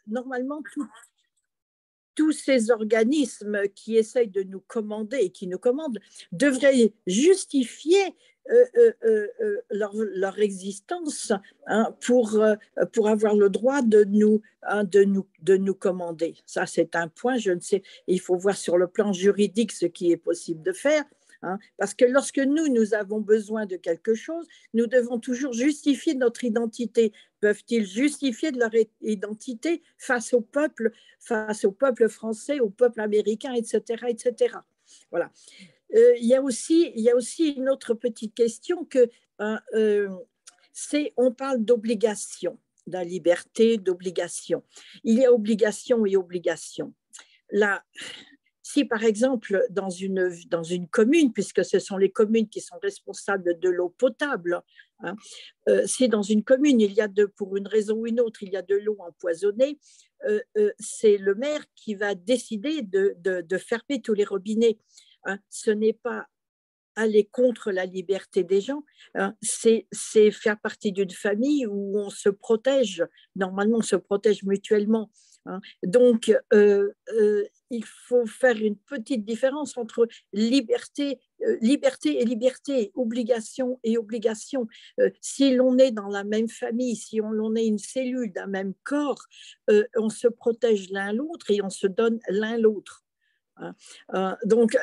normalement, tous ces organismes qui essayent de nous commander et qui nous commandent devraient justifier leur existence, hein, pour avoir le droit de nous commander. Ça, c'est un point, je ne sais, il faut voir sur le plan juridique ce qui est possible de faire. Hein, parce que lorsque nous avons besoin de quelque chose, nous devons toujours justifier notre identité. Peuvent-ils justifier de leur identité face au peuple français, au peuple américain, etc., etc. Voilà. Il y a aussi une autre petite question que on parle d'obligation, de la liberté, d'obligation. Il y a obligation et obligation. Là, si par exemple dans une commune, puisque ce sont les communes qui sont responsables de l'eau potable, hein, si dans une commune pour une raison ou une autre, il y a de l'eau empoisonnée, c'est le maire qui va décider de fermer tous les robinets. Hein. Ce n'est pas aller contre la liberté des gens, hein, c'est faire partie d'une famille où on se protège. Normalement, on se protège mutuellement. Hein. Donc, il faut faire une petite différence entre liberté et liberté, obligation et obligation. Si l'on est dans la même famille, si l'on est une cellule d'un même corps, on se protège l'un l'autre et on se donne l'un l'autre. Donc,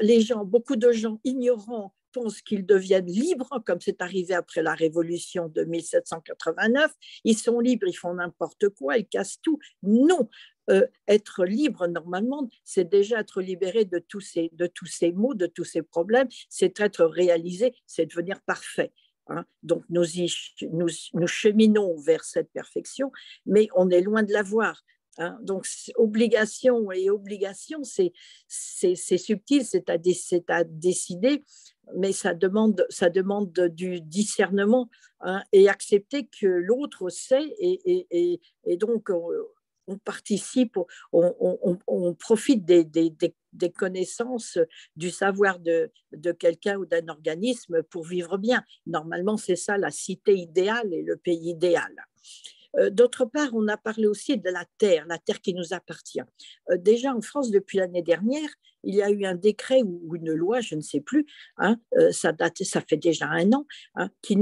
beaucoup de gens ignorants pensent qu'ils deviennent libres, comme c'est arrivé après la Révolution de 1789. Ils sont libres, ils font n'importe quoi, ils cassent tout. Non, être libre, normalement, c'est déjà être libéré de tous ces maux, de tous ces problèmes, c'est être réalisé, c'est devenir parfait. Hein. Donc, nous cheminons vers cette perfection, mais on est loin de l'avoir. Hein, donc, obligation et obligation, c'est subtil, c'est à décider, mais ça demande du discernement, hein, et accepter que l'autre sait, et donc on participe, on profite des connaissances, du savoir de quelqu'un ou d'un organisme pour vivre bien. Normalement, c'est ça la cité idéale et le pays idéal. D'autre part, on a parlé aussi de la terre qui nous appartient. Déjà en France, depuis l'année dernière, il y a eu un décret ou une loi, je ne sais plus, hein, ça fait déjà 1 an, hein, qui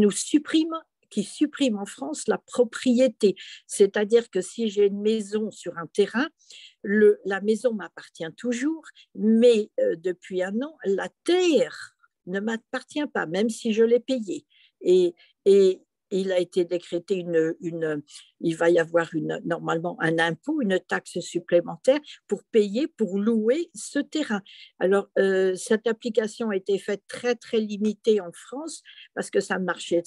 supprime en France la propriété. C'est-à-dire que si j'ai une maison sur un terrain, la maison m'appartient toujours, mais depuis 1 an, la terre ne m'appartient pas, même si je l'ai payée. Et il a été décrété il va y avoir normalement un impôt, une taxe supplémentaire pour payer, pour louer ce terrain. Alors, cette application a été faite très, très limitée en France parce que ça marchait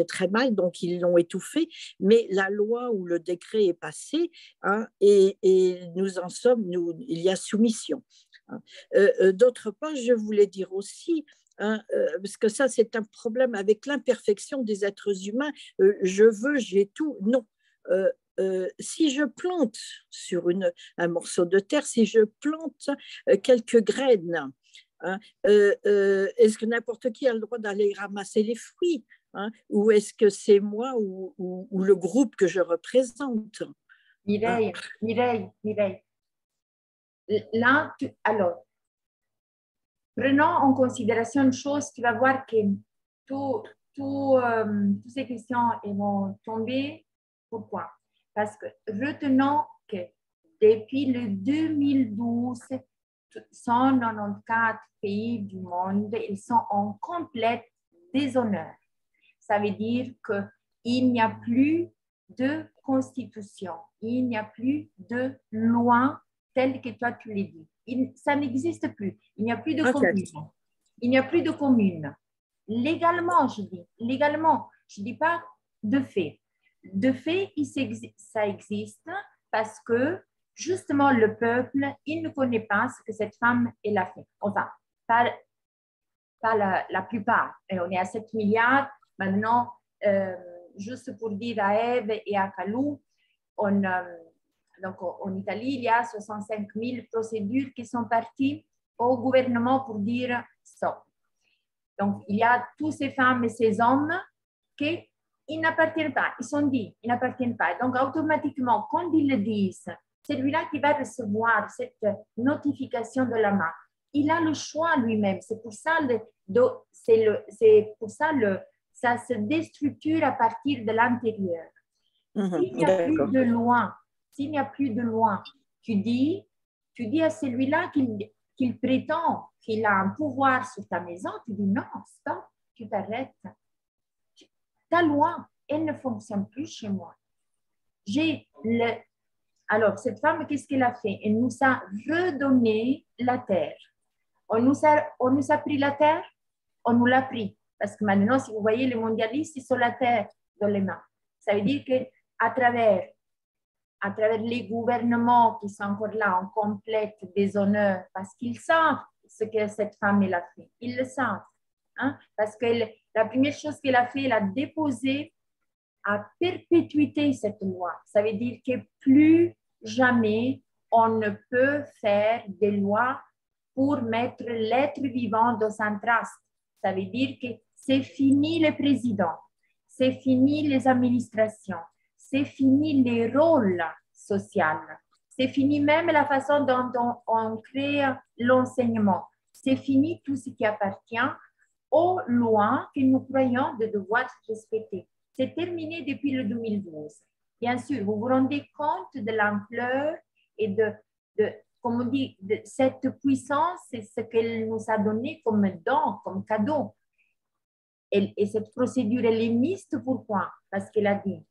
très mal, donc ils l'ont étouffé, mais la loi ou le décret est passé, hein, et nous en sommes, il y a soumission. Hein. D'autre part, je voulais dire aussi, hein, parce que ça, c'est un problème avec l'imperfection des êtres humains. J'ai tout. Non. Si je plante sur un morceau de terre, si je plante quelques graines, hein, est-ce que n'importe qui a le droit d'aller ramasser les fruits, hein, ou est-ce que c'est moi ou le groupe que je représente? Mireille, là, alors, prenons en considération une chose, tu vas voir que toutes ces questions vont tomber. Pourquoi? Parce que retenons que depuis le 2012, 194 pays du monde, ils sont en complète déshonneur. Ça veut dire qu'il n'y a plus de constitution, il n'y a plus de loi telle que toi tu l'as dit. Ça n'existe plus. Il n'y a plus de commune. Il n'y a plus de commune. Légalement, je dis. Légalement. Je ne dis pas de fait. De fait, ça existe parce que justement le peuple, il ne connaît pas ce que cette femme elle a fait. Enfin, pas la plupart. Et on est à 7 milliards. Maintenant, juste pour dire à Ève et à Kalou, donc en Italie, il y a 65 000 procédures qui sont parties au gouvernement pour dire stop. Donc, il y a tous ces femmes et ces hommes qui ils n'appartiennent pas. Ils sont dit, ils n'appartiennent pas. Donc, automatiquement, quand ils le disent, celui-là qui va recevoir cette notification de la main, il a le choix lui-même. C'est pour ça, ça se déstructure à partir de l'intérieur. S'il n'y a plus de loi, tu dis à celui-là qu'il prétend qu'il a un pouvoir sur ta maison, tu dis non, stop, tu t'arrêtes. Ta loi, elle ne fonctionne plus chez moi. Alors, cette femme, qu'est-ce qu'elle a fait? Elle nous a redonné la terre. On nous a pris la terre, on nous l'a pris. Parce que maintenant, si vous voyez, les mondialistes, ils sont la terre dans les mains. Ça veut dire qu'à travers les gouvernements qui sont encore là en complète déshonneur, parce qu'ils savent ce que cette femme elle a fait. Ils le savent. Hein? Parce que la première chose qu'elle a fait, elle a déposé à perpétuité cette loi. Ça veut dire que plus jamais on ne peut faire des lois pour mettre l'être vivant dans un trust. Ça veut dire que c'est fini les présidents, c'est fini les administrations, c'est fini les rôles sociaux, c'est fini même la façon dont on crée l'enseignement, c'est fini tout ce qui appartient aux lois que nous croyons de devoir respecter. C'est terminé depuis le 2012. Bien sûr, vous vous rendez compte de l'ampleur et comme on dit, de cette puissance, c'est ce qu'elle nous a donné comme don, comme cadeau. Et cette procédure, elle est mixte, pourquoi? Parce qu'elle a dit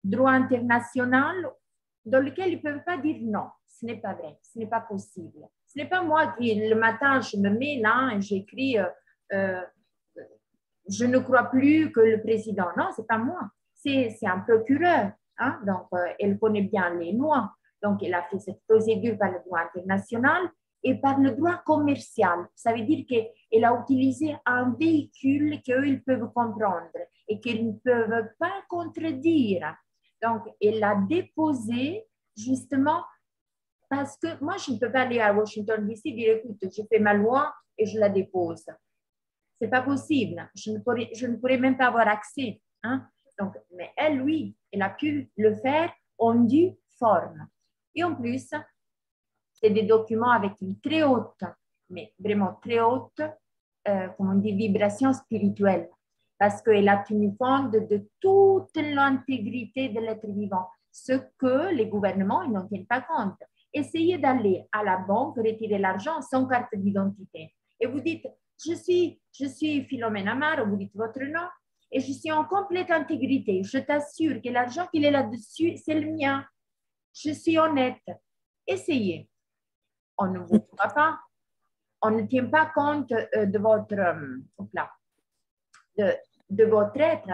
droit international dans lequel ils ne peuvent pas dire non, ce n'est pas vrai, ce n'est pas possible. Ce n'est pas moi qui, le matin, je me mets là et j'écris je ne crois plus que le président. Non, ce n'est pas moi, c'est un procureur. Hein? Donc, elle connaît bien les lois. Donc, elle a fait cette procédure par le droit international et par le droit commercial. Ça veut dire qu'elle a utilisé un véhicule qu'eux, ils peuvent comprendre et qu'ils ne peuvent pas contredire. Donc, elle l'a déposé justement parce que moi, je ne peux pas aller à Washington DC et dire, écoute, je fais ma loi et je la dépose. Ce n'est pas possible. Je ne pourrais même pas avoir accès. Hein? Donc, mais elle, oui, elle a pu le faire en due forme. Et en plus, c'est des documents avec une très haute, mais vraiment très haute, comme on dit, vibration spirituelle. Parce qu'elle a tenu compte de toute l'intégrité de l'être vivant. Ce que les gouvernements ils n'en tiennent pas compte. Essayez d'aller à la banque retirer l'argent sans carte d'identité. Et vous dites, je suis Philomène Amar, vous dites votre nom, et je suis en complète intégrité. Je t'assure que l'argent qu'il est là-dessus, c'est le mien. Je suis honnête. Essayez. On ne vous croit pas. On ne tient pas compte de votre être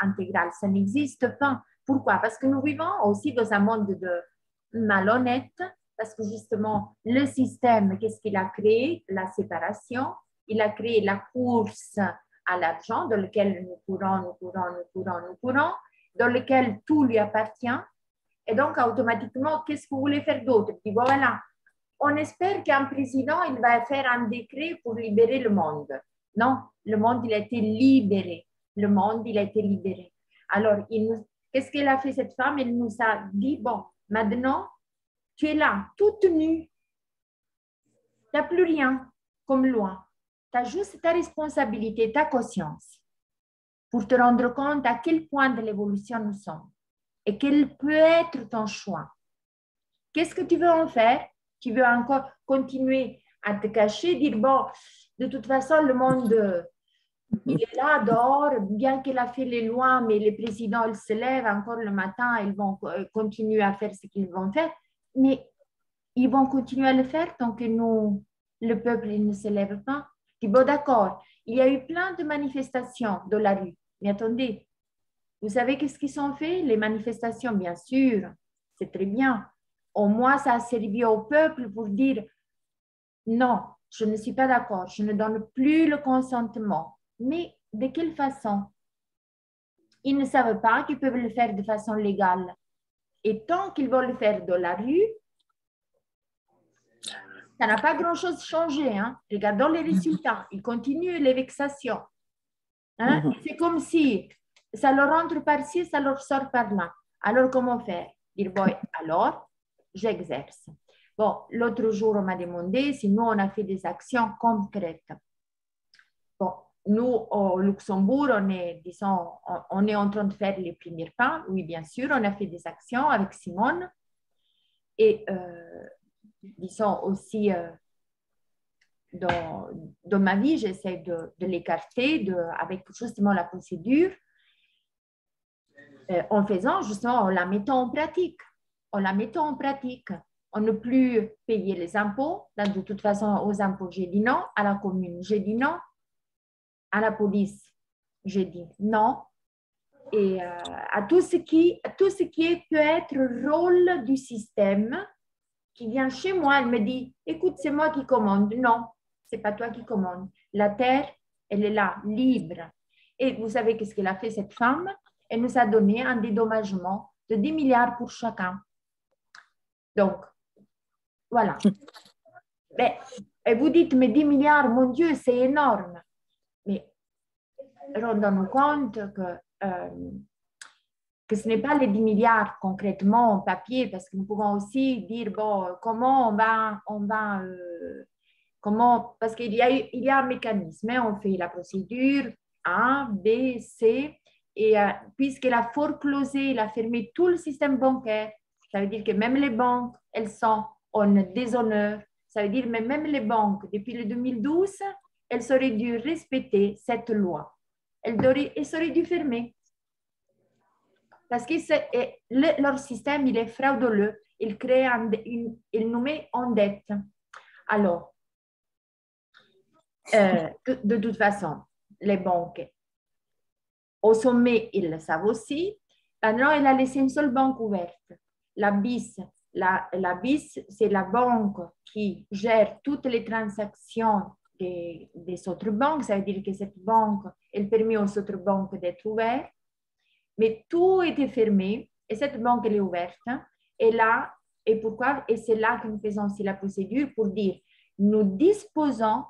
intégral. Ça n'existe pas. Pourquoi? Parce que nous vivons aussi dans un monde de malhonnête, parce que justement, le système, qu'est-ce qu'il a créé? La séparation. Il a créé la course à l'argent dans lequel nous courons, dans lequel tout lui appartient. Et donc, automatiquement, qu'est-ce que vous voulez faire d'autre? Puis voilà, on espère qu'un président, il va faire un décret pour libérer le monde. Non, le monde, il a été libéré. Le monde, il a été libéré. Alors, qu'est-ce qu'elle a fait, cette femme? Elle nous a dit, bon, maintenant, tu es là, toute nue. Tu n'as plus rien comme loi. Tu as juste ta responsabilité, ta conscience pour te rendre compte à quel point de l'évolution nous sommes et quel peut être ton choix. Qu'est-ce que tu veux en faire? Tu veux encore continuer à te cacher, dire, bon, de toute façon, le monde, il est là, dehors, bien qu'il a fait les lois, mais les présidents, ils se lèvent encore le matin, ils vont continuer à faire ce qu'ils vont faire, mais ils vont continuer à le faire tant que nous, le peuple, il ne se lève pas. Je dis, bon, d'accord, il y a eu plein de manifestations dans la rue, mais attendez, vous savez qu'est-ce qu'ils ont fait? Les manifestations, bien sûr, c'est très bien. Au moins, ça a servi au peuple pour dire non, je ne suis pas d'accord, je ne donne plus le consentement. Mais de quelle façon? Ils ne savent pas qu'ils peuvent le faire de façon légale. Et tant qu'ils vont le faire dans la rue, ça n'a pas grand-chose changé. Hein? Regardons les résultats. Ils continuent les vexations. Hein? C'est comme si ça leur rentre par-ci, ça leur sort par-là. Alors, comment faire? Dire, bon, alors, j'exerce. Bon, l'autre jour, on m'a demandé si nous, on a fait des actions concrètes. Bon, nous, au Luxembourg, disons, on est en train de faire les premiers pas. Oui, bien sûr, on a fait des actions avec Simone. Et, disons, aussi, dans ma vie, j'essaie de l'écarter avec justement la procédure. En faisant justement, en la mettant en pratique. En la mettant en pratique. On ne plus payer les impôts. Là, de toute façon, aux impôts, j'ai dit non. À la commune, j'ai dit non. À la police, j'ai dit non. Et à tout ce qui peut être rôle du système qui vient chez moi, elle me dit, écoute, c'est moi qui commande. Non, c'est pas toi qui commande. La terre, elle est là, libre. Et vous savez qu'est-ce qu'elle a fait, cette femme? Elle nous a donné un dédommagement de 10 milliards pour chacun. Donc, voilà. Mais, et vous dites, mais 10 milliards, mon Dieu, c'est énorme. Mais rendons-nous compte que ce n'est pas les 10 milliards concrètement en papier, parce que nous pouvons aussi dire, bon, comment comment, parce qu'il y a un mécanisme, hein, on fait la procédure A, B, C, et puisqu'elle a foreclosé, elle a fermé tout le système bancaire, ça veut dire que même les banques, elles sont en déshonneur. Ça veut dire que même les banques, depuis le 2012, elles auraient dû respecter cette loi. Elles auraient dû fermer. Parce que leur système, il est frauduleux. Il nous met en dette. Alors, de toute façon, les banques, au sommet, ils le savent aussi. Maintenant, elle a laissé une seule banque ouverte. La BIS, c'est la banque qui gère toutes les transactions des autres banques. Ça veut dire que cette banque, elle permet aux autres banques d'être ouvertes. Mais tout était fermé et cette banque, elle est ouverte. Et là, et pourquoi? Et c'est là que nous faisons aussi la procédure pour dire, nous disposons,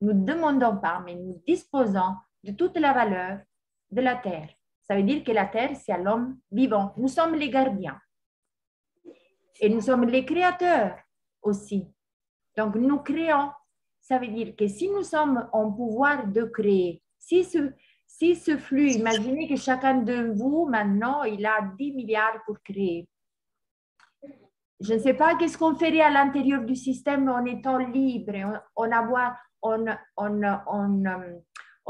nous ne demandons pas, mais nous disposons de toute la valeur de la terre. Ça veut dire que la terre, c'est à l'homme vivant. Nous sommes les gardiens. Et nous sommes les créateurs aussi. Donc, nous créons. Ça veut dire que si nous sommes en pouvoir de créer, si ce flux, imaginez que chacun de vous, maintenant, il a 10 milliards pour créer. Je ne sais pas qu'est-ce qu'on ferait à l'intérieur du système en étant libre, en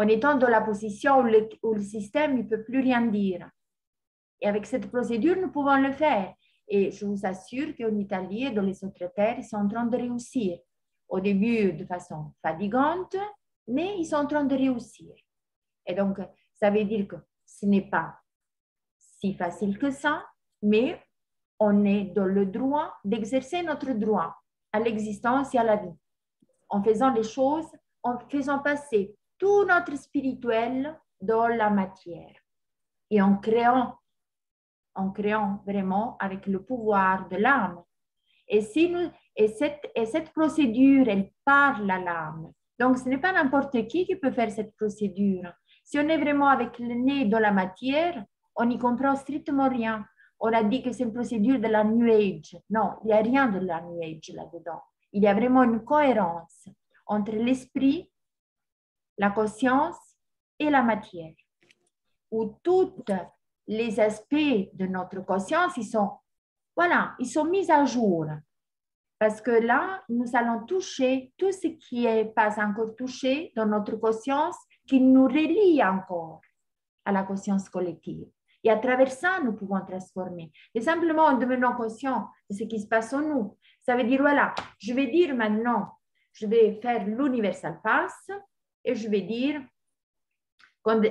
étant dans la position où le système ne peut plus rien dire. Et avec cette procédure, nous pouvons le faire. Et je vous assure qu'en Italie et dans les autres terres, ils sont en train de réussir. Au début, de façon fatigante, mais ils sont en train de réussir. Et donc, ça veut dire que ce n'est pas si facile que ça, mais on est dans le droit d'exercer notre droit à l'existence et à la vie, en faisant les choses, en faisant passer tout notre spirituel dans la matière et en créant vraiment avec le pouvoir de l'âme. Et cette procédure, elle parle à l'âme. Donc, ce n'est pas n'importe qui peut faire cette procédure. Si on est vraiment avec le nez dans la matière, on n'y comprend strictement rien. On a dit que c'est une procédure de la New Age. Non, il n'y a rien de la New Age là-dedans. Il y a vraiment une cohérence entre l'esprit, la conscience et la matière, où tous les aspects de notre conscience, ils sont mis à jour. Parce que là, nous allons toucher tout ce qui n'est pas encore touché dans notre conscience, qui nous relie encore à la conscience collective. Et à travers ça, nous pouvons transformer. Et simplement en devenant conscient de ce qui se passe en nous. Ça veut dire, voilà, je vais dire maintenant, je vais faire l'Universal Pass et je vais dire,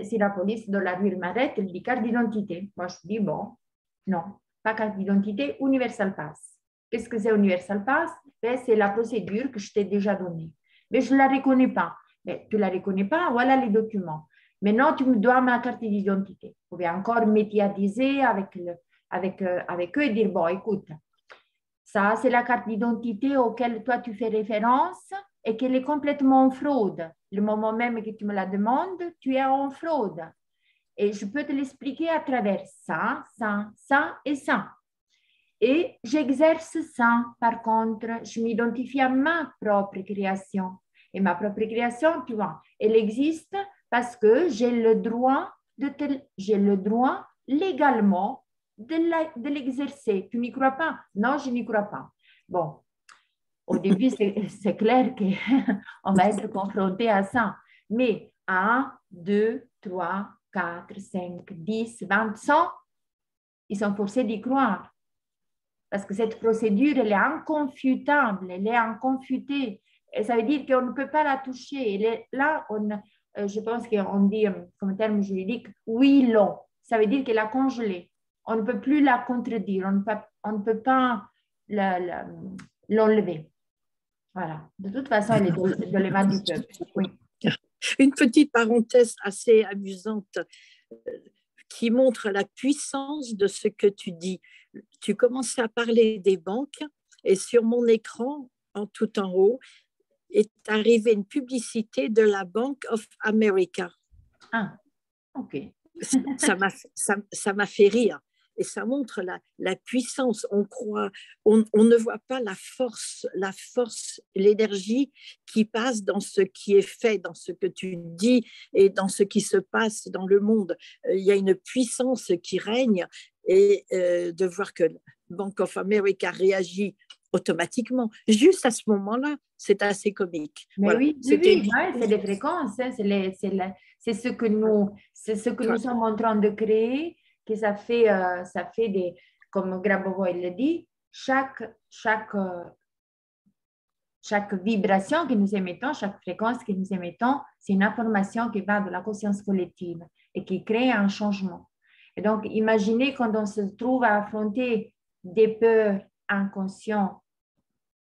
si la police dans la rue m'arrête, elle dit carte d'identité. Moi, je dis, bon, non, pas carte d'identité, Universal Pass. Qu'est-ce que c'est Universal Pass? Ben, c'est la procédure que je t'ai déjà donnée. Mais je ne la reconnais pas. Mais tu ne la reconnais pas, voilà les documents. Maintenant, tu me dois ma carte d'identité. Vous pouvez encore médiatiser avec eux et dire, bon, écoute, ça, c'est la carte d'identité auquel toi, tu fais référence et qu'elle est complètement en fraude. Le moment même que tu me la demandes, tu es en fraude. Et je peux te l'expliquer à travers ça, ça, ça et ça. Et j'exerce ça. Par contre, je m'identifie à ma propre création. Et ma propre création, tu vois, elle existe parce que j'ai le droit légalement de l'exercer. Tu n'y crois pas? Non, je n'y crois pas. Bon, au début, c'est clair qu'on va être confronté à ça. Mais 1, 2, 3, 4, 5, 10, 20, 100, ils sont forcés d'y croire. Parce que cette procédure, elle est inconfutable, elle est inconfutée. Et ça veut dire qu'on ne peut pas la toucher. Là, je pense qu'on dit, comme terme juridique, oui, long. Ça veut dire qu'elle a congelé. On ne peut plus la contredire, on ne peut pas l'enlever. Voilà. De toute façon, elle est de l'émat du peuple. Oui. Une petite parenthèse assez amusante qui montre la puissance de ce que tu dis. Tu commences à parler des banques et sur mon écran, en tout en haut, est arrivée une publicité de la Bank of America. Ah, ok. Ça m'a fait rire. Et ça montre la puissance. On croit, on ne voit pas la force, l'énergie qui passe dans ce qui est fait, dans ce que tu dis et dans ce qui se passe dans le monde. Il y a une puissance qui règne et de voir que Bank of America réagit automatiquement, juste à ce moment-là, c'est assez comique. Mais voilà. oui, c'est des fréquences, hein, c'est ce que nous sommes en train de créer, que ça fait des, comme Grabovoi le dit, chaque vibration que nous émettons, chaque fréquence que nous émettons, c'est une information qui va de la conscience collective et qui crée un changement. Et donc, imaginez quand on se trouve à affronter des peurs inconscientes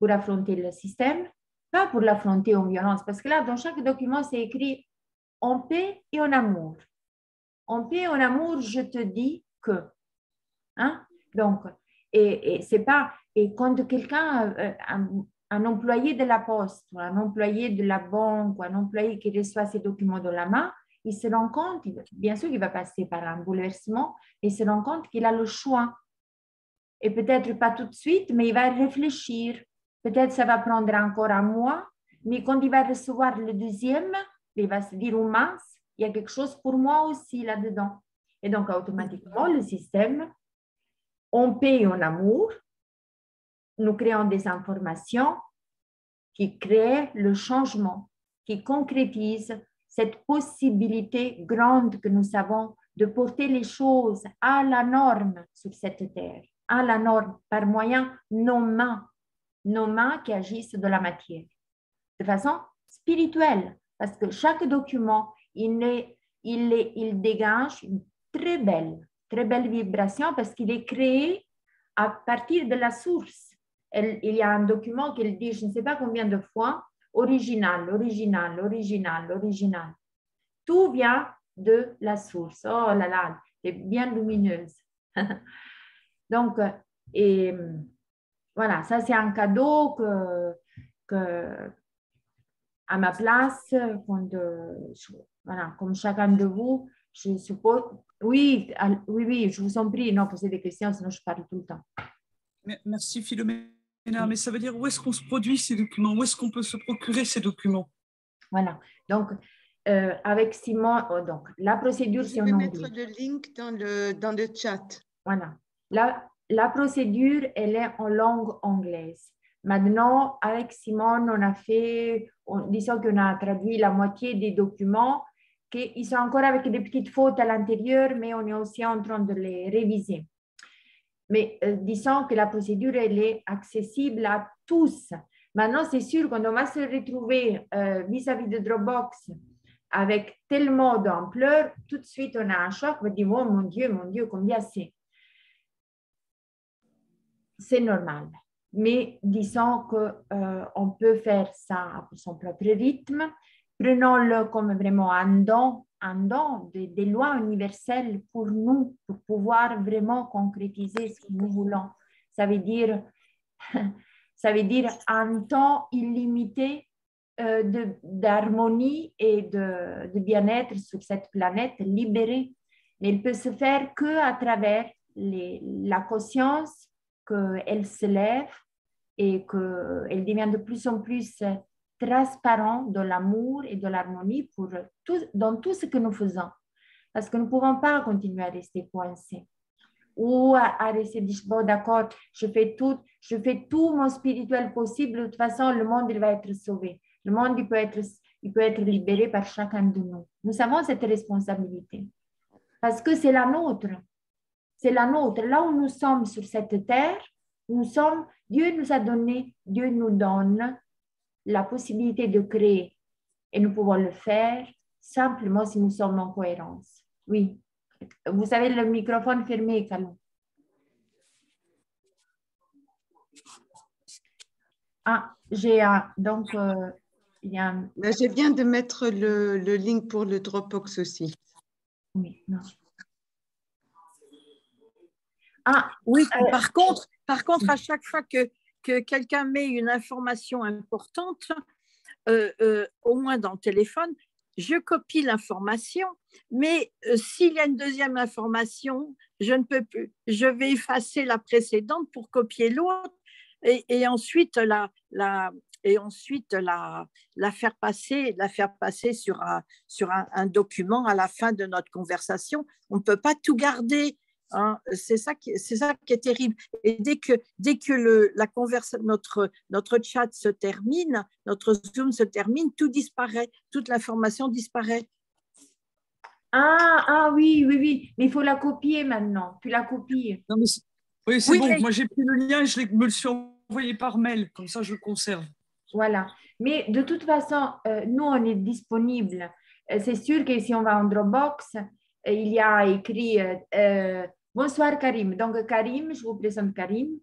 pour affronter le système, pas pour l'affronter en violence, parce que là, dans chaque document, c'est écrit en paix et en amour. En paix et en amour, je te dis que. Hein? Donc, et c'est pas, et quand quelqu'un, un employé de la poste, ou un employé de la banque, ou un employé qui reçoit ces documents dans la main, il se rend compte, bien sûr qu'il va passer par un bouleversement, il se rend compte qu'il a le choix. Et peut-être pas tout de suite, mais il va réfléchir. Peut-être ça va prendre encore un mois, mais quand il va recevoir le deuxième, il va se dire, oh mince, il y a quelque chose pour moi aussi là-dedans. Et donc, automatiquement, le système, en paix et en amour, nous créons des informations qui créent le changement, qui concrétisent cette possibilité grande que nous avons de porter les choses à la norme sur cette terre, à la norme par moyen nos mains qui agissent de la matière, de façon spirituelle, parce que chaque document, il dégage une très belle vibration parce qu'il est créé à partir de la source. Il y a un document qui dit, je ne sais pas combien de fois, original, original, original, original. Tout vient de la source. Oh là là, c'est bien lumineuse. Donc, et voilà, ça c'est un cadeau que à ma place, voilà, comme chacun de vous, je suppose. Oui, oui, je vous en prie, non, posez des questions, sinon je parle tout le temps. Merci Philomena, mais ça veut dire où est-ce qu'on se produit ces documents? Où est-ce qu'on peut se procurer ces documents? Voilà, donc avec Simon, donc la procédure c'est en anglais. Je vais mettre le link dans le chat. Voilà, la procédure, elle est en langue anglaise. Maintenant, avec Simone, on a fait, disons qu'on a traduit la moitié des documents, qu'ils sont encore avec des petites fautes à l'intérieur, mais on est aussi en train de les réviser. Mais disons que la procédure, elle est accessible à tous. Maintenant, c'est sûr, quand on va se retrouver vis-à-vis de Dropbox avec tellement d'ampleur, tout de suite, on a un choc, on dit, oh mon Dieu, combien c'est? C'est normal. Mais disons qu'on peut faire ça à son propre rythme. Prenons-le comme vraiment un don des lois universelles pour nous, pour pouvoir vraiment concrétiser ce que nous voulons. Ça veut dire un temps illimité d'harmonie et de bien-être sur cette planète libérée. Mais il peut se faire qu'à travers la conscience qu'elle se lève et qu'elle devient de plus en plus transparente de l'amour et de l'harmonie dans tout ce que nous faisons. Parce que nous ne pouvons pas continuer à rester coincés ou à rester dit, bon, d'accord, je fais tout mon spirituel possible, de toute façon, le monde il va être sauvé. Le monde il peut être libéré par chacun de nous. Nous avons cette responsabilité parce que c'est la nôtre. C'est la nôtre. Là où nous sommes sur cette terre, Dieu nous a donné, Dieu nous donne la possibilité de créer et nous pouvons le faire simplement si nous sommes en cohérence. Oui. Vous avez le microphone fermé, Kalou. Ah, donc, il y a un... Ben, je viens de mettre le link pour le Dropbox aussi. Oui, non. Ah, oui, par contre, à chaque fois que quelqu'un met une information importante, au moins dans le téléphone, je copie l'information, mais s'il y a une deuxième information, je ne peux plus. Je vais effacer la précédente pour copier l'autre et ensuite la faire passer sur un document à la fin de notre conversation. On ne peut pas tout garder. Hein, c'est ça qui est terrible. Et dès que notre chat se termine, notre Zoom se termine, tout disparaît, toute l'information disparaît. Oui, mais il faut la copier maintenant. Tu la copies. Non, mais oui, c'est bon. Moi, j'ai pris le lien et je me le suis envoyé par mail. Comme ça, je le conserve. Voilà. Mais de toute façon, nous, on est disponible. C'est sûr que si on va en Dropbox, il y a écrit bonsoir Karim. Donc, Karim, je vous présente Karim.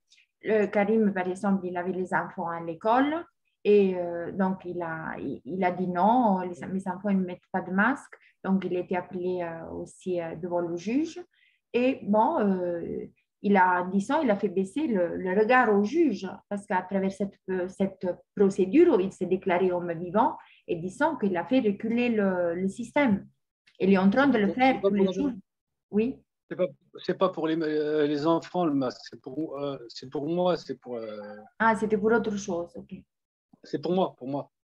Karim, par exemple, il avait les enfants à l'école et donc il a dit non, mes enfants ne mettent pas de masque. Donc, il était appelé aussi devant le juge. Et bon, il a fait baisser le regard au juge parce qu'à travers cette procédure, il s'est déclaré homme vivant et disant qu'il a fait reculer le système. Il est en train de le faire tous les jours. Oui. C'est pas pour les enfants, le masque. C'est pour moi. Ah, c'était pour autre chose. Ok. C'est pour moi.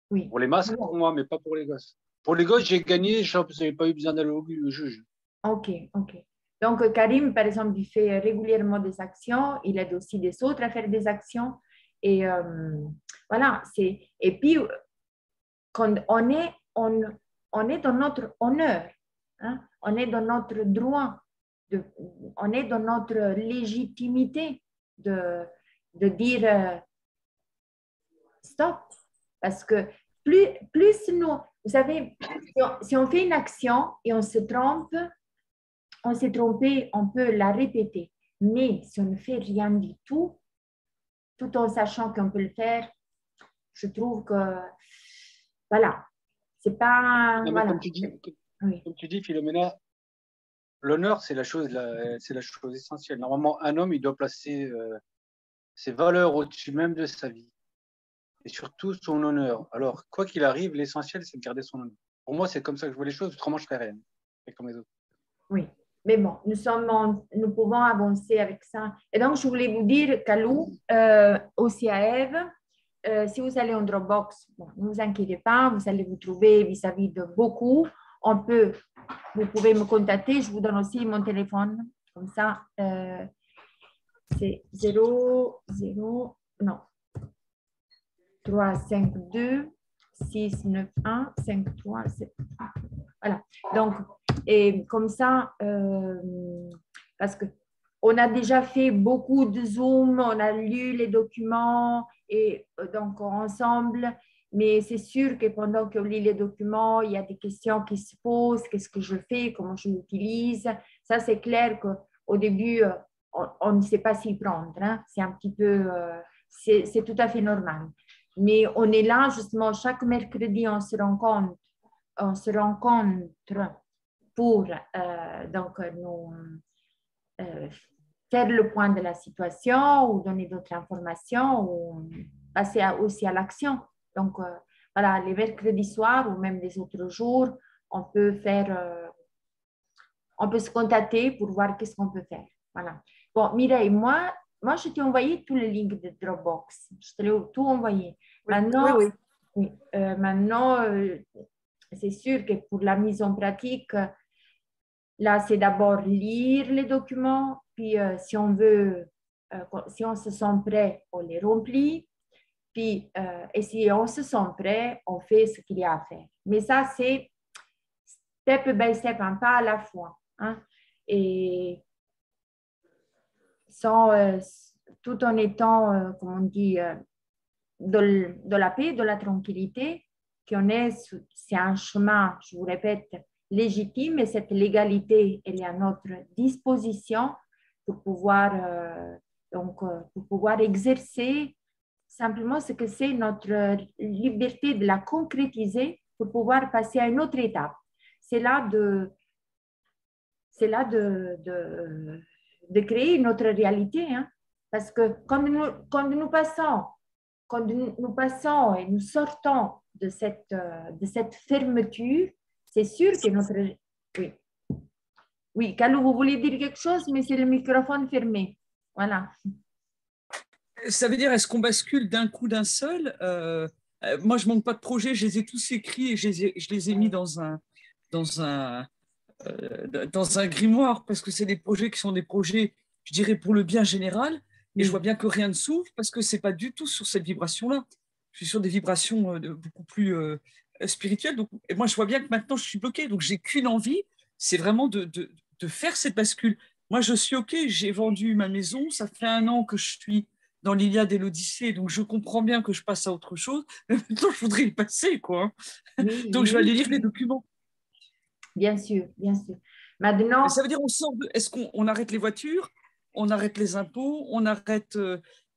Oui. Pour les masques, pour moi, mais pas pour les gosses. Pour les gosses, j'ai gagné. Je n'avais pas eu besoin d'aller au juge. Ok. Donc, Karim, par exemple, il fait régulièrement des actions. Il aide aussi des autres à faire des actions. Et voilà. Et puis, quand on est dans notre honneur. Hein, on est dans notre droit. On est dans notre légitimité de dire stop. Parce que plus nous, vous savez, si on fait une action et on se trompe, on s'est trompé, on peut la répéter. Mais si on ne fait rien du tout en sachant qu'on peut le faire, je trouve que, voilà, c'est pas... Non, voilà. Comme tu dis, Philomena, l'honneur, c'est la chose essentielle. Normalement, un homme, il doit placer ses valeurs au-dessus même de sa vie. Et surtout son honneur. Alors, quoi qu'il arrive, l'essentiel, c'est de garder son honneur. Pour moi, c'est comme ça que je vois les choses. Autrement, je ne ferais rien. Et comme les autres. Oui. Mais bon, nous pouvons avancer avec ça. Et donc, je voulais vous dire, Kalou, aussi à Eve, si vous allez en Dropbox, bon, ne vous inquiétez pas, vous allez vous trouver vis-à-vis de beaucoup. Vous pouvez me contacter, je vous donne aussi mon téléphone. Comme ça, c'est 352 691 5371. Voilà. Donc, et comme ça, parce qu'on a déjà fait beaucoup de Zoom, on a lu les documents et donc ensemble, mais c'est sûr que pendant qu'on lit les documents, il y a des questions qui se posent, qu'est-ce que je fais, comment je l'utilise. Ça, c'est clair qu'au début, on ne sait pas s'y prendre. Hein. C'est un petit peu, c'est tout à fait normal. Mais on est là, justement, chaque mercredi, on se rencontre pour donc nous faire le point de la situation ou donner d'autres informations ou passer aussi à l'action. Donc, voilà, les mercredis soirs ou même les autres jours, on peut faire on peut se contacter pour voir qu'est-ce qu'on peut faire. Voilà. Bon, Mireille, moi, je t'ai envoyé tous les liens de Dropbox. Je te l'ai tout envoyé. Maintenant, oui, maintenant c'est sûr que pour la mise en pratique, là, c'est d'abord lire les documents, puis si on veut, si on se sent prêt, on les remplit, puis, et si on se sent prêt, on fait ce qu'il y a à faire. Mais ça, c'est step by step, un pas à la fois. Hein, et sans, tout en étant, comme on dit, de la paix, de la tranquillité, qu'on est, c'est un chemin, je vous répète, légitime, et cette légalité, elle est à notre disposition pour pouvoir, pour pouvoir exercer simplement ce que c'est notre liberté de la concrétiser pour pouvoir passer à une autre étape. C'est là de créer une autre réalité, hein, parce que quand nous passons et nous sortons de cette fermeture, c'est sûr que notre... Oui. Oui, Kalou, vous voulez dire quelque chose, mais c'est le microphone fermé. Voilà. Ça veut dire, est-ce qu'on bascule d'un coup d'un seul moi, je manque pas de projets, je les ai tous écrits et je les ai mis dans un grimoire, parce que c'est des projets qui sont des projets, je dirais, pour le bien général. Et je vois bien que rien ne s'ouvre parce que c'est pas du tout sur cette vibration-là. Je suis sur des vibrations beaucoup plus spirituelles. Donc, et moi, je vois bien que maintenant, je suis bloquée. Donc, j'ai qu'une envie, c'est vraiment de faire cette bascule. Moi, je suis OK, j'ai vendu ma maison. Ça fait 1 an que je suis dans l'Iliade et l'Odyssée. Donc, je comprends bien que je passe à autre chose. Mais maintenant, je voudrais y passer, quoi. Oui, Donc, je vais aller lire les documents. Bien sûr, bien sûr. Maintenant... Mais ça veut dire, est-ce qu'on arrête les voitures, on arrête les impôts, on arrête,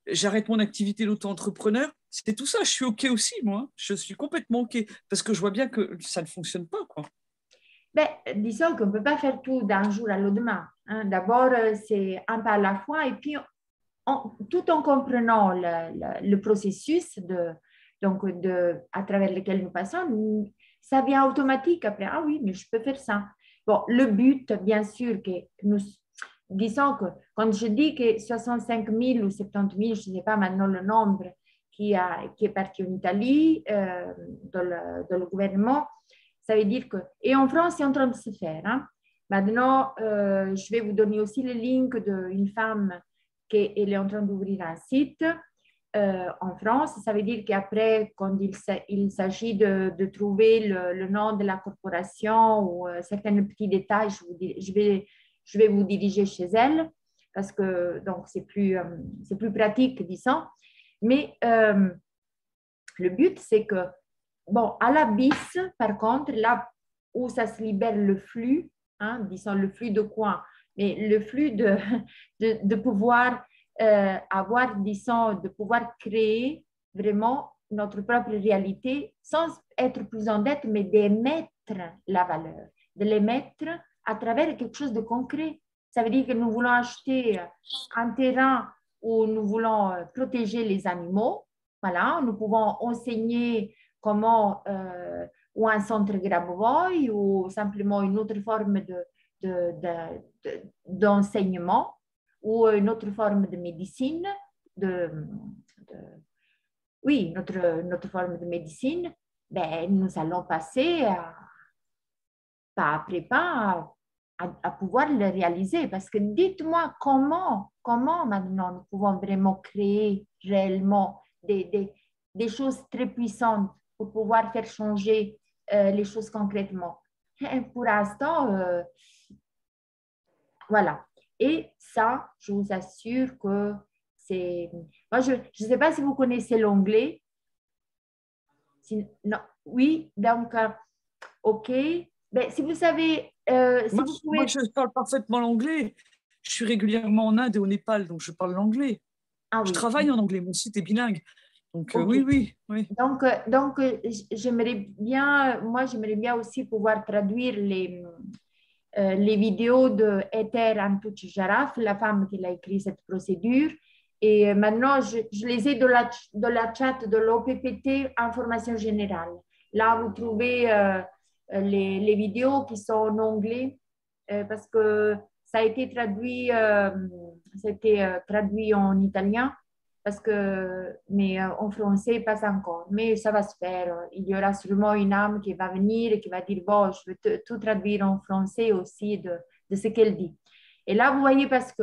j'arrête mon activité d'auto-entrepreneur. C'est tout ça, je suis OK aussi, moi. Je suis complètement OK, parce que je vois bien que ça ne fonctionne pas, quoi. Ben, disons qu'on ne peut pas faire tout d'un jour à l'autre. Hein. D'abord, c'est un pas à la fois, et puis tout en comprenant le processus à travers lequel nous passons, ça vient automatique après. Ah oui, mais je peux faire ça. Bon, le but, bien sûr, que nous, disons que quand je dis que 65 000 ou 70 000, je ne sais pas maintenant le nombre qui est parti en Italie, dans le gouvernement, ça veut dire que... Et en France, c'est en train de se faire. Hein. Maintenant, je vais vous donner aussi le link d'une femme qui est en train d'ouvrir un site en France. Ça veut dire qu'après, quand il s'agit de trouver le nom de la corporation ou certains petits détails, je vais vous diriger chez elle, parce que donc c'est plus pratique, disons. Mais le but, c'est que, bon, à la BIS, par contre, là où ça se libère le flux, hein, disons le flux de quoi? Mais le flux de pouvoir avoir, disons, de pouvoir créer vraiment notre propre réalité sans être plus en dette, mais d'émettre la valeur, de l'émettre à travers quelque chose de concret. Ça veut dire que nous voulons acheter un terrain où nous voulons protéger les animaux. Voilà, nous pouvons enseigner comment, ou un centre Grabovoi, ou simplement une autre forme d'enseignement, ou une autre forme de médecine, oui, notre forme de médecine, ben, nous allons passer pas après pas à pouvoir le réaliser. Parce que dites-moi comment maintenant nous pouvons vraiment créer réellement des choses très puissantes pour pouvoir faire changer les choses concrètement. Et pour l'instant, voilà. Et ça, je vous assure que c'est... Moi, je ne sais pas si vous connaissez l'anglais. Non. Oui, donc, OK. Ben, si vous savez... Moi, je parle parfaitement l'anglais. Je suis régulièrement en Inde et au Népal, donc je parle l'anglais. Ah, oui. Je travaille en anglais, mon site est bilingue. Donc, okay. Oui. Donc j'aimerais bien aussi pouvoir traduire les vidéos de Ether Antouch Jaraf, la femme qui a écrit cette procédure. Et maintenant, je les ai de la chat de l'OPPT Information Générale. Là, vous trouvez les vidéos qui sont en anglais parce que ça a été traduit, traduit en italien, mais en français, pas encore. Mais ça va se faire. Il y aura sûrement une âme qui va venir et qui va dire, bon, je vais tout traduire en français aussi de ce qu'elle dit. Et là, vous voyez, parce que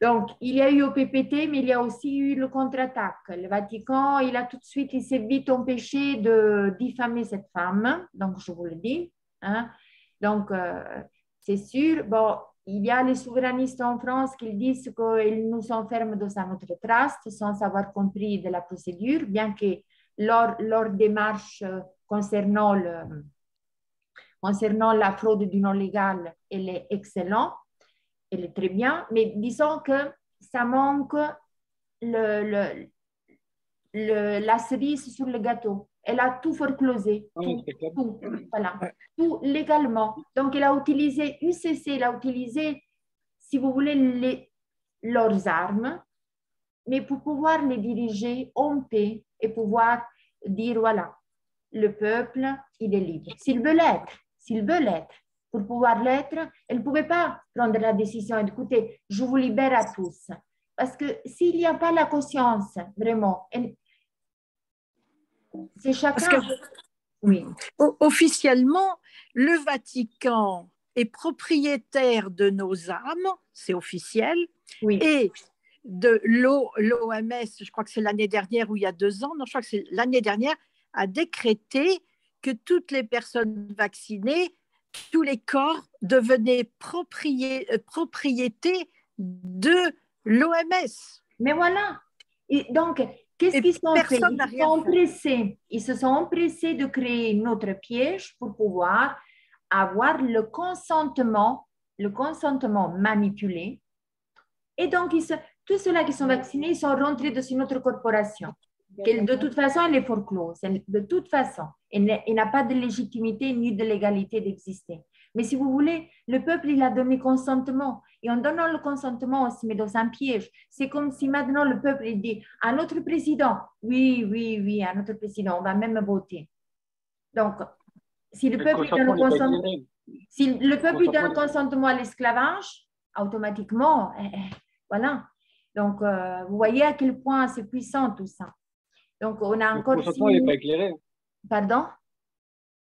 donc, il y a eu au PPT, mais il y a aussi eu le contre-attaque. Le Vatican, il s'est vite empêché de diffamer cette femme, donc je vous le dis. Hein. Donc, c'est sûr. Bon, il y a les souverainistes en France qui disent qu'ils nous enferment dans un autre trust sans avoir compris de la procédure, bien que leur démarche concernant la fraude du non légal, elle est excellente. Elle est très bien, mais disons que ça manque la cerise sur le gâteau. Elle a tout foreclosé, tout, voilà, tout légalement. Donc, elle a utilisé UCC, elle a utilisé, si vous voulez, leurs armes, mais pour pouvoir les diriger en paix et pouvoir dire, voilà, le peuple, il est libre. S'il veut l'être, pour pouvoir l'être, elle ne pouvait pas prendre la décision d'écouter, je vous libère à tous. Parce que s'il n'y a pas la conscience, vraiment, c'est chacun. Oui. Officiellement, le Vatican est propriétaire de nos âmes, c'est officiel, oui. Et de l'OMS, je crois que c'est l'année dernière ou il y a 2 ans, non, je crois que c'est l'année dernière, a décrété que toutes les personnes vaccinées, tous les corps devenaient propriété de l'OMS. Mais voilà. Et donc, qu'est-ce qu'ils ont fait? Ils se sont empressés de créer notre piège pour pouvoir avoir le consentement manipulé. Et donc, tous ceux-là qui sont vaccinés, ils sont rentrés dans une autre corporation. De toute façon, elle est foreclose. De toute façon, elle n'a pas de légitimité ni de légalité d'exister. Mais si vous voulez, le peuple, il a donné consentement. Et en donnant le consentement, on se met dans un piège. C'est comme si maintenant le peuple il dit à notre président, oui, à notre président, on va même voter. Donc, si le peuple donne consentement à l'esclavage, automatiquement, voilà. Donc, vous voyez à quel point c'est puissant tout ça. Donc, on a encore... Le consentement, il n'est pas éclairé. Pardon?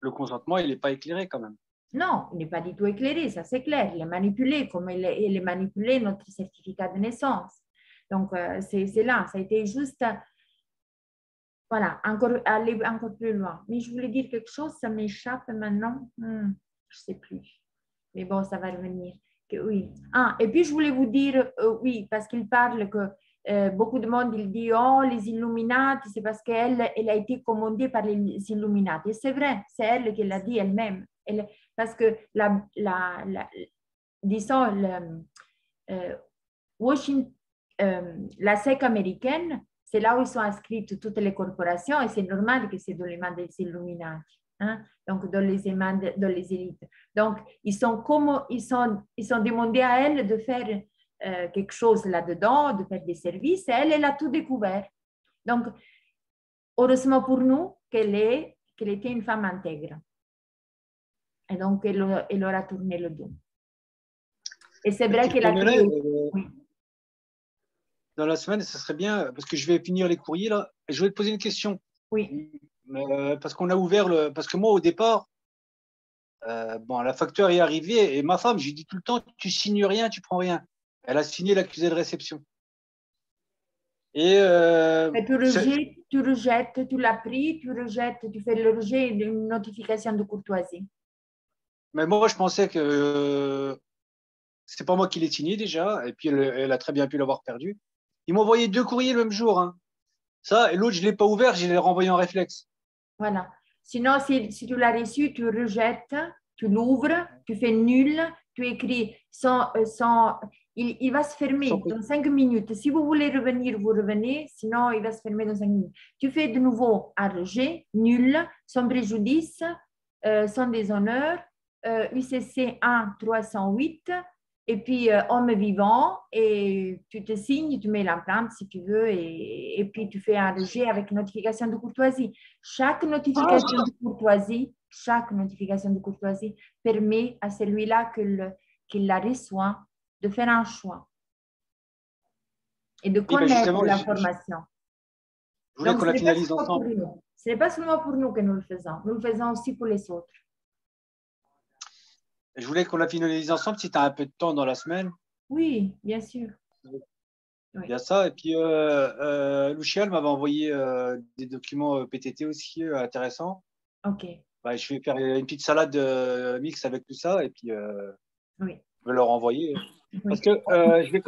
Le consentement, il n'est pas éclairé quand même. Non, il n'est pas du tout éclairé, ça c'est clair. Il est manipulé, comme il est manipulé notre certificat de naissance. Donc, c'est là, ça a été juste... Voilà, aller encore plus loin. Mais je voulais dire quelque chose, ça m'échappe maintenant. Je ne sais plus. Mais bon, ça va revenir. Oui. Ah, et puis je voulais vous dire, oui, parce qu'il parle que beaucoup de monde, il dit, oh, les Illuminati, c'est parce qu'elle a été commandée par les Illuminati. Et c'est vrai, c'est elle qui l'a dit elle-même. Parce que disons, la SEC américaine, c'est là où ils sont inscrites toutes les corporations et c'est normal que c'est dans les mains des Illuminati. Hein? Donc, dans les élites. Donc, ils sont demandés à elle de faire quelque chose là-dedans, de faire des services, et elle a tout découvert. Donc, heureusement pour nous qu'elle était une femme intègre. Et donc, elle leur a tourné le dos. Et c'est vrai qu'elle a créé... Oui. Dans la semaine, ça serait bien, parce que je vais finir les courriers là, et je vais te poser une question. Oui. Parce qu'on a ouvert parce que moi au départ, la facture est arrivée et ma femme, j'ai dit tout le temps, tu signes rien, tu prends rien. Elle a signé l'accusé de réception. Et tu rejettes, tu l'as pris, tu rejettes, tu fais le rejet d'une notification de courtoisie. Mais moi, je pensais que c'est pas moi qui l'ai signé déjà, et puis elle a très bien pu l'avoir perdu. Ils m'ont envoyé 2 courriers le même jour. Hein. Ça, et l'autre, je ne l'ai pas ouvert, je l'ai renvoyé en réflexe. Voilà. Sinon, si tu l'as reçu, tu rejettes, tu l'ouvres, tu fais nul, tu écris il va se fermer dans 5 minutes. Si vous voulez revenir, vous revenez, sinon il va se fermer dans 5 minutes. Tu fais de nouveau un rejet, nul, sans préjudice, sans déshonneur, UCC 1 308, et puis homme vivant, et tu te signes, tu mets l'empreinte si tu veux, et puis tu fais un rejet avec notification de courtoisie. Chaque notification de courtoisie permet à celui-là qui la reçoit de faire un choix et de Oui, ben connaître justement, l'information. je voulais Donc, qu'on ce la n'est pas finalise seulement pour ensemble. nous. Ce n'est pas seulement pour nous que nous le faisons. Nous le faisons aussi pour les autres. Je voulais qu'on la finalise ensemble si tu as un peu de temps dans la semaine. Oui, bien sûr. Il y a ça. Et puis, Lucia, elle m'avait envoyé des documents PTT aussi intéressants. OK. Bah, je vais faire une petite salade mixte avec tout ça et puis Oui. je vais leur envoyer. Oui. Parce que je vais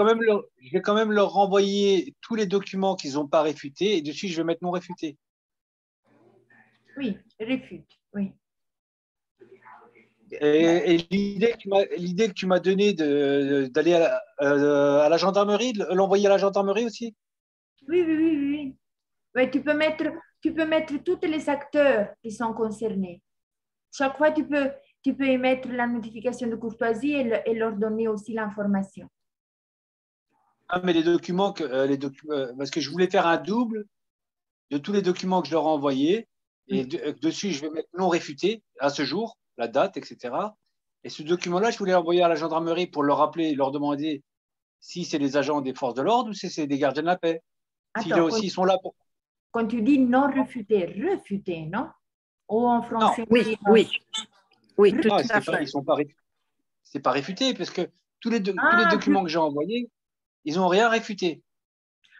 quand même leur renvoyer tous les documents qu'ils n'ont pas réfutés et dessus, je vais mettre non réfuté. Oui, réfute. Oui. Et l'idée que tu m'as donnée d'aller à la gendarmerie, de l'envoyer à la gendarmerie aussi? Oui, oui, oui, oui. Ouais, tu peux mettre tous les acteurs qui sont concernés. Chaque fois, tu peux émettre la notification de courtoisie et leur donner aussi l'information. Ah, mais les documents, parce que je voulais faire un double de tous les documents que je leur ai envoyés. Et dessus, je vais mettre non réfuté à ce jour, la date, etc. Et ce document-là, je voulais l'envoyer à la gendarmerie pour leur rappeler, leur demander si c'est des agents des forces de l'ordre ou si c'est des gardiens de la paix. S'ils Attends, aussi sont là pour. quand tu dis non refuté, non? Ou en français? Oui, oui, oui, tout Non, à fait. c'est pas réfuté parce que tous les Ah, documents que j'ai envoyés, ils n'ont rien réfuté.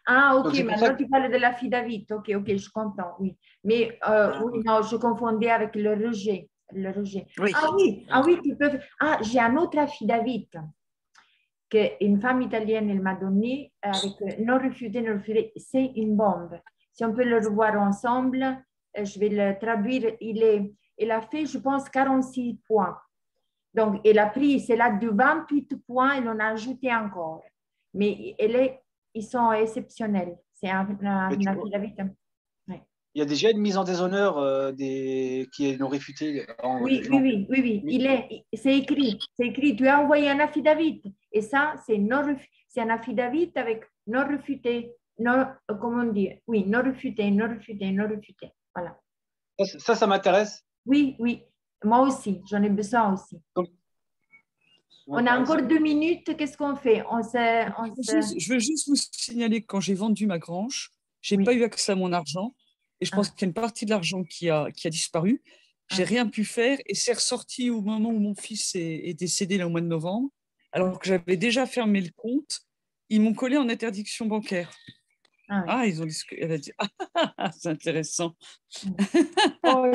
Ah, ok, Donc, c'est pour maintenant ça tu parles de l'affidavit. Ok, je comprends, oui. Mais oui, non, je confondais avec le rejet. Le rejet. Oui. Ah oui, tu peux. Ah, j'ai un autre affidavit qu'une femme italienne elle m'a donné avec non refuté, non refuté. C'est une bombe. Si on peut le revoir ensemble, je vais le traduire. Il a fait, je pense, 46 points. Donc, elle a pris, c'est là de 28 points, elle en a ajouté encore. Mais ils sont exceptionnels. C'est un affidavit. Ouais. il y a déjà une mise en déshonneur qui est non réfutée. Oui. C'est écrit. Tu as envoyé un affidavit. Et ça, c'est un affidavit avec non refuté. Non, comment on dit? Oui, non refuté. Voilà. Ça m'intéresse. Oui. Moi aussi, j'en ai besoin aussi. Donc, on a encore 2 minutes. Qu'est-ce qu'on fait? Je veux juste vous signaler que quand j'ai vendu ma grange, je n'ai pas eu accès à mon argent. Et je pense qu'il y a une partie de l'argent qui a disparu. Je n'ai rien pu faire. Et c'est ressorti au moment où mon fils est décédé là, au mois de novembre. Alors que j'avais déjà fermé le compte. Ils m'ont collé en interdiction bancaire. Ils ont dit ce qu'elle a dit. C'est intéressant. Vous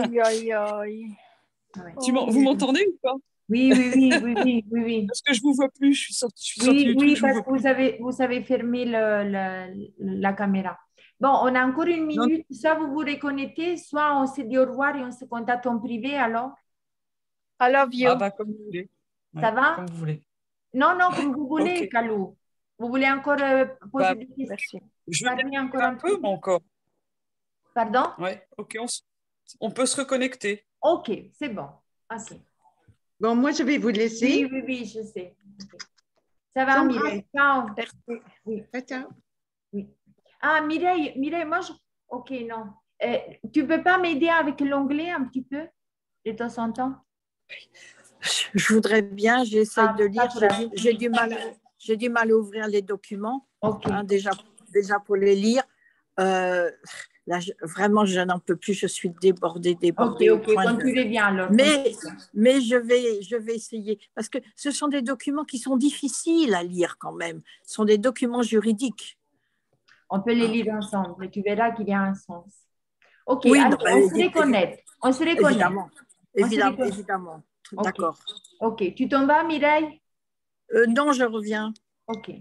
m'entendez ou pas? Oui. Parce que je ne vous vois plus, je suis sortie du truc. Oui, parce que vous avez fermé la caméra. Bon, on a encore 1 minute. Soit vous vous reconnectez, soit on se dit au revoir et on se contacte en privé alors. I love you. Comme vous voulez. Ça va? Comme vous voulez. Non, comme vous voulez, Kalou. Vous voulez encore poser des questions? Je vais parler encore un peu, mais encore. Pardon? Oui, ok, on peut se reconnecter. Ok, c'est bon. Ok. Bon, moi, je vais vous laisser. Oui, je sais. Okay. Ça va, Mireille? Ciao. Merci. Oui. Ciao. Oui. Ah, Mireille, moi, ok, non. Tu ne peux pas m'aider avec l'onglet un petit peu, de temps en temps? Je voudrais bien, j'essaye de lire. J'ai du mal à ouvrir les documents, déjà pour les lire. Là, vraiment, je n'en peux plus, je suis débordée. Ok, quand tu reviens alors. Mais je vais essayer, parce que ce sont des documents qui sont difficiles à lire quand même. Ce sont des documents juridiques. On peut les lire ensemble, et tu verras qu'il y a un sens. Ok, oui, alors, on se reconnecte. Évidemment. D'accord. Ok, tu t'en vas, Mireille? Non, je reviens. Ok.